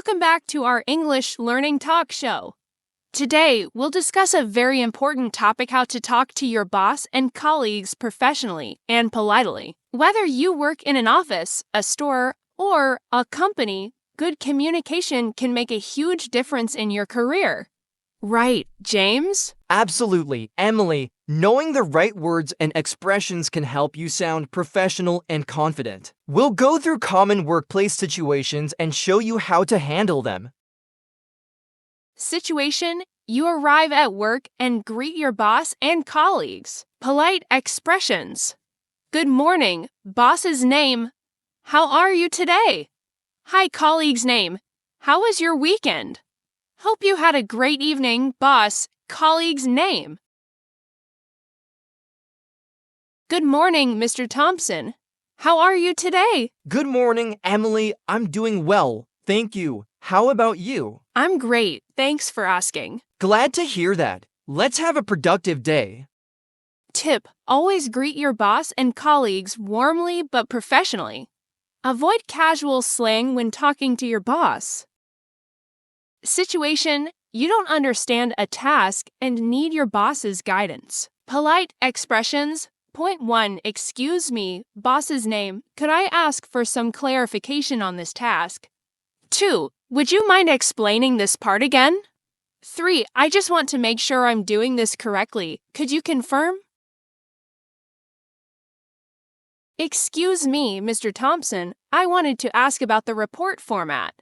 Welcome back to our English Learning Talk Show. Today, we'll discuss a very important topic: how to talk to your boss and colleagues professionally and politely. Whether you work in an office, a store, or a company, good communication can make a huge difference in your career. Right, James? Absolutely, Emily. Knowing the right words and expressions can help you sound professional and confident. We'll go through common workplace situations and show you how to handle them. Situation: you arrive at work and greet your boss and colleagues. Polite expressions: good morning, boss's name. How are you today? Hi, colleague's name. How was your weekend? Hope you had a great evening, boss, colleague's name. Good morning, Mr. Thompson. How are you today? Good morning, Emily. I'm doing well, thank you. How about you? I'm great, thanks for asking. Glad to hear that. Let's have a productive day. Tip: always greet your boss and colleagues warmly but professionally. Avoid casual slang when talking to your boss. Situation: you don't understand a task and need your boss's guidance. Polite expressions. Point 1. Excuse me, boss's name. Could I ask for some clarification on this task? 2. Would you mind explaining this part again? 3. I just want to make sure I'm doing this correctly. Could you confirm? Excuse me, Mr. Thompson. I wanted to ask about the report format.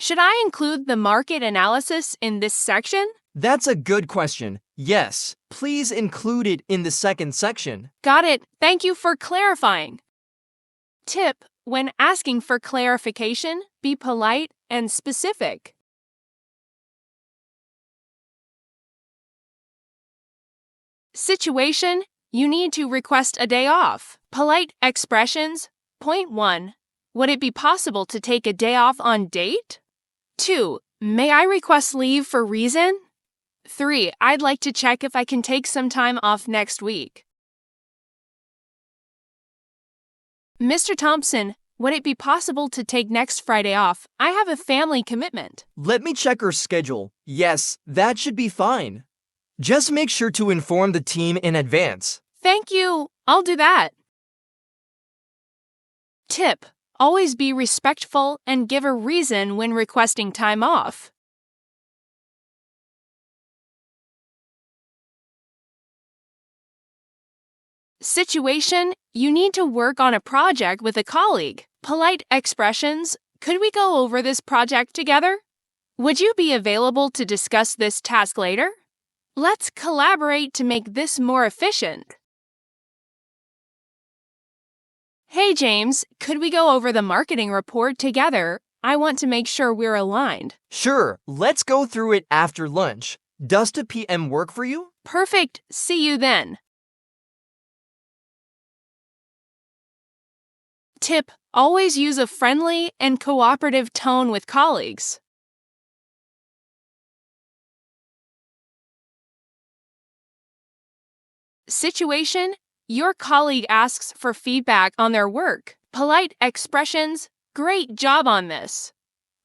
Should I include the market analysis in this section? That's a good question. Yes, please include it in the second section. Got it. Thank you for clarifying. Tip: when asking for clarification, be polite and specific. Situation: you need to request a day off. Polite expressions. Point 1. Would it be possible to take a day off on date? 2. May I request leave for reason? 3. I'd like to check if I can take some time off next week. Mr. Thompson, would it be possible to take next Friday off? I have a family commitment. Let me check her schedule. Yes, that should be fine. Just make sure to inform the team in advance. Thank you. I'll do that. Tip: always be respectful and give a reason when requesting time off. Situation: you need to work on a project with a colleague. Polite expressions: could we go over this project together? Would you be available to discuss this task later? Let's collaborate to make this more efficient. Hey James, could we go over the marketing report together? I want to make sure we're aligned. Sure, let's go through it after lunch. Does 2 p.m. work for you? Perfect. See you then. Tip: always use a friendly and cooperative tone with colleagues. Situation: your colleague asks for feedback on their work. Polite expressions: great job on this.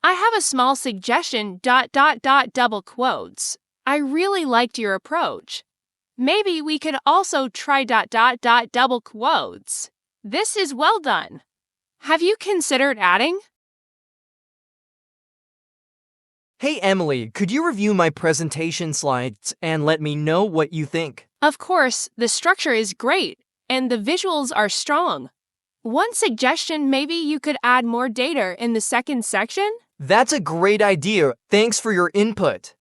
I have a small suggestion, ... double quotes. I really liked your approach. Maybe we could also try ... double quotes. This is well done. Have you considered adding? Hey Emily, could you review my presentation slides and let me know what you think? Of course, the structure is great, and the visuals are strong. One suggestion: maybe you could add more data in the second section? That's a great idea. Thanks for your input.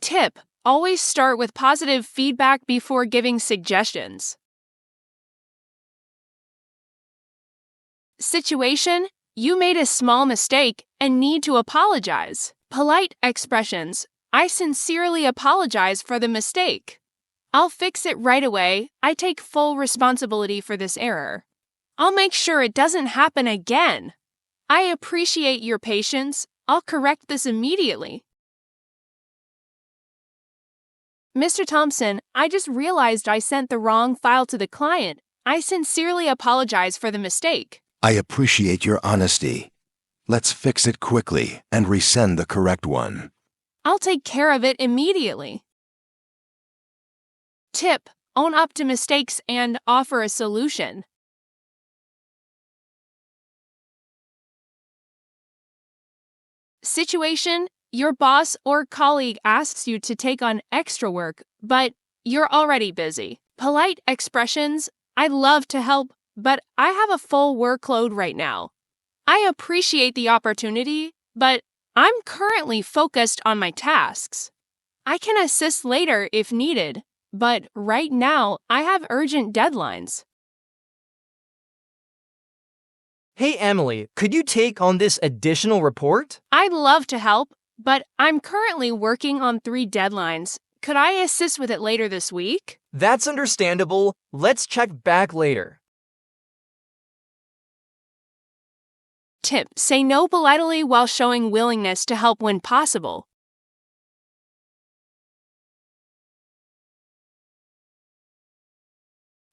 Tip: always start with positive feedback before giving suggestions. Situation: you made a small mistake and need to apologize. Polite expressions: I sincerely apologize for the mistake. I'll fix it right away. I take full responsibility for this error. I'll make sure it doesn't happen again. I appreciate your patience. I'll correct this immediately. Mr. Thompson, I just realized I sent the wrong file to the client. I sincerely apologize for the mistake. I appreciate your honesty. Let's fix it quickly and resend the correct one. I'll take care of it immediately. Tip: own up to mistakes and offer a solution. Situation: your boss or colleague asks you to take on extra work, but you're already busy. Polite expressions: I'd love to help, but I have a full workload right now. I appreciate the opportunity, but I'm currently focused on my tasks. I can assist later if needed, but right now I have urgent deadlines. Hey Emily, could you take on this additional report? I'd love to help, but I'm currently working on 3 deadlines. Could I assist with it later this week? That's understandable. Let's check back later. Tip: say no politely while showing willingness to help when possible.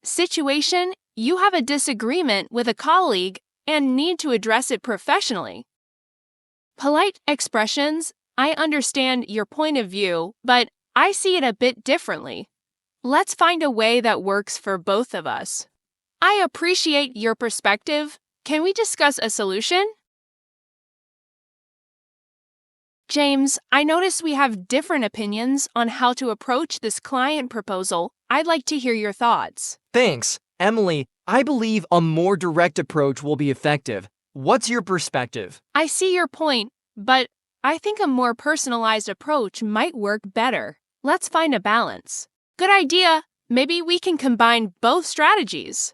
Situation: you have a disagreement with a colleague and need to address it professionally. Polite expressions: I understand your point of view, but I see it a bit differently. Let's find a way that works for both of us. I appreciate your perspective. Can we discuss a solution? James, I notice we have different opinions on how to approach this client proposal. I'd like to hear your thoughts. Thanks. Emily, I believe a more direct approach will be effective. What's your perspective? I see your point, but I think a more personalized approach might work better. Let's find a balance. Good idea. Maybe we can combine both strategies.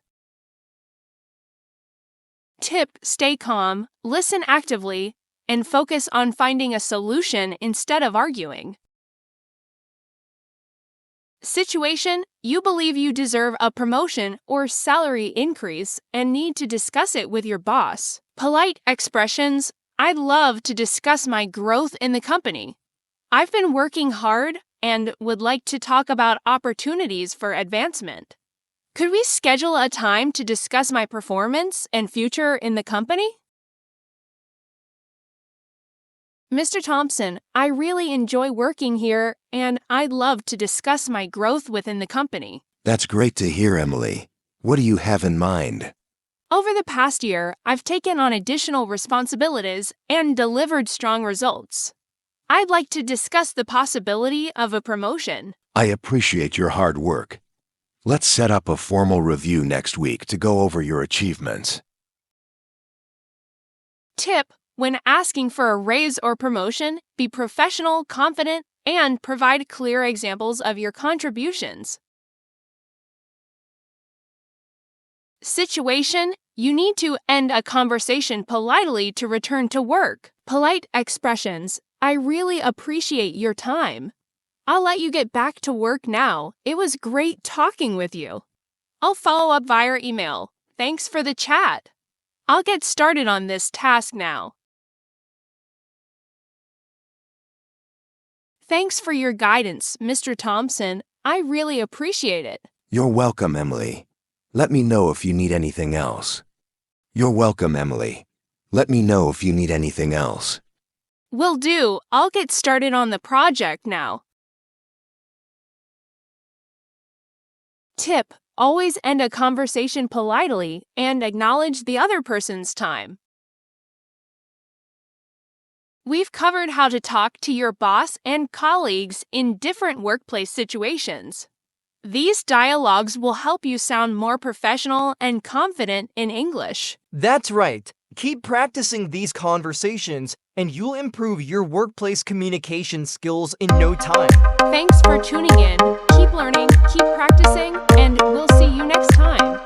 Tip: stay calm, listen actively, and focus on finding a solution instead of arguing. Situation: you believe you deserve a promotion or salary increase and need to discuss it with your boss. Polite expressions: I'd love to discuss my growth in the company. I've been working hard and would like to talk about opportunities for advancement. Could we schedule a time to discuss my performance and future in the company? Mr. Thompson, I really enjoy working here, and I'd love to discuss my growth within the company. That's great to hear, Emily. What do you have in mind? Over the past year, I've taken on additional responsibilities and delivered strong results. I'd like to discuss the possibility of a promotion. I appreciate your hard work. Let's set up a formal review next week to go over your achievements. Tip: when asking for a raise or promotion, be professional, confident, and provide clear examples of your contributions. Situation: you need to end a conversation politely to return to work. Polite expressions: I really appreciate your time. I'll let you get back to work now. It was great talking with you. I'll follow up via email. Thanks for the chat. I'll get started on this task now. Thanks for your guidance, Mr. Thompson. I really appreciate it. You're welcome, Emily. Let me know if you need anything else. You're welcome, Emily. Let me know if you need anything else. Will do. I'll get started on the project now. Tip: always end a conversation politely and acknowledge the other person's time. We've covered how to talk to your boss and colleagues in different workplace situations. These dialogues will help you sound more professional and confident in English. That's right. Keep practicing these conversations and you'll improve your workplace communication skills in no time. Thanks for tuning in. Keep learning, keep practicing, and we'll see you next time.